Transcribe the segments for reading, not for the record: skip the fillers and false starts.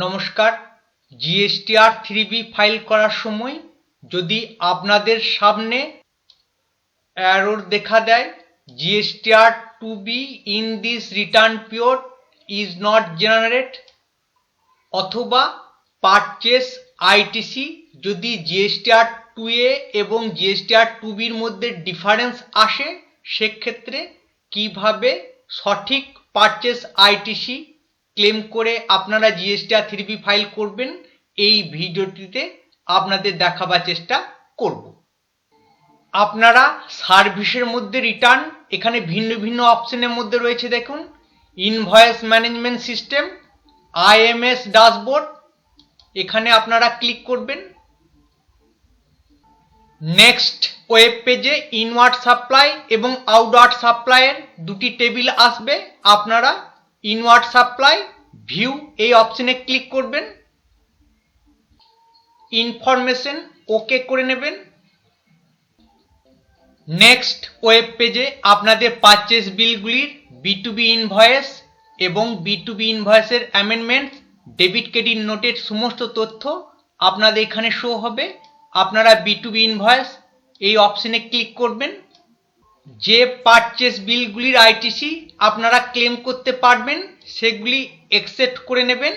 নমস্কার। জিএসটিআর 3B file করার সময় যদি আপনাদের সামনে এরর দেখা দেয়, জিএসটিআর 2B in this return period is not generate, অথবা পারচেস আইটিসি যদি জিএসটিআর 2A এবং জিএসটিআর 2Bর মধ্যে ডিফারেন্স আসে, সেক্ষেত্রে কিভাবে সঠিক পারচেস আইটিসি ক্লেম করে আপনারা জিএসটিআর 3B ফাইল করবেন, এই ভিডিওটিতে আপনাদের দেখাবার চেষ্টা করব। আপনারা সার্ভিসের মধ্যে রিটার্ন, এখানে ভিন্ন ভিন্ন অপশনের মধ্যে রয়েছে, দেখুন invoice management system, IMS dashboard, এখানে আপনারা ক্লিক করবেন। নেক্সট ওয়েব পেজে ইনওয়ার্ড সাপ্লাই এবং আউটওয়ার্ড সাপ্লাইয়ের দুটি টেবিল আসবে। আপনারা ইনওয়ার্ড সাপ্লাই ভিউ এই অপশনে ক্লিক করবেন, ইনফরমেশন ওকে করে নেবেন। নেক্সট ওয়েব পেজে আপনাদের পারচেস বিলগুলির B2B ইনভয়েস এবং B2B ইনভয়েসের অ্যামেন্ডমেন্ট, ডেবিট ক্রেডিট নোটের সমস্ত তথ্য আপনাদের এখানে শো হবে। আপনারা B2B ইনভয়েস এই অপশনে ক্লিক করবেন। যে পারচেস বিলগুলির আইটিসি আপনারা ক্লেম করতে পারবেন সেগুলি অ্যাকসেপ্ট করে নেবেন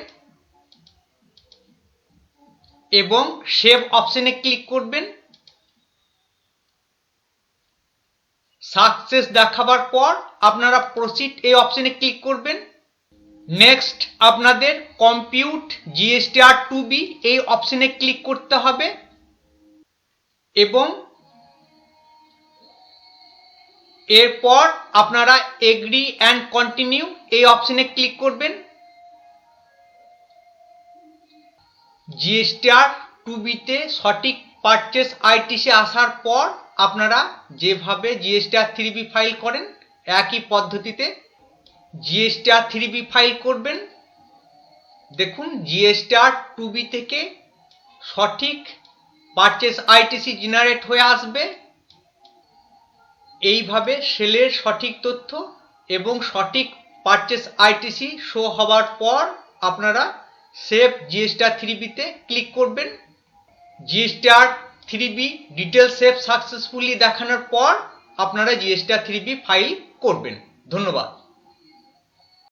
এবং সেভ অপশনে ক্লিক করবেন। সাকসেস দেখাবার পর আপনারা প্রসিড এই অপশনে ক্লিক করবেন। নেক্সট আপনাদের কম্পিউট জিএসটিআর 2B এই অপশনে ক্লিক করতে হবে এবং এরপর আপনারা এগ্রি অ্যান্ড কন্টিনিউ এই অপশনে ক্লিক করবেন। জিএসটিআর 2B তে সঠিক পারচেস আইটিসি আসার পর আপনারা যেভাবে জিএসটিআর 3B ফাইল করেন একই পদ্ধতিতে জিএসটিআর 3B ফাইল করবেন। দেখুন জিএসটিআর 2B থেকে সঠিক পারচেস আইটিসি জেনারেট হয়ে আসবে। এইভাবে সেলের সঠিক তথ্য এবং সঠিক পারচেস আইটিসি শো হওয়ার পর আপনারা সেভ জিএসটিআর 3B তে ক্লিক করবেন। জিএসটিআর 3B ডিটেল সেভ সাকসেসফুলি দেখানোর পর আপনারা জিএসটিআর 3B ফাইল করবেন। ধন্যবাদ।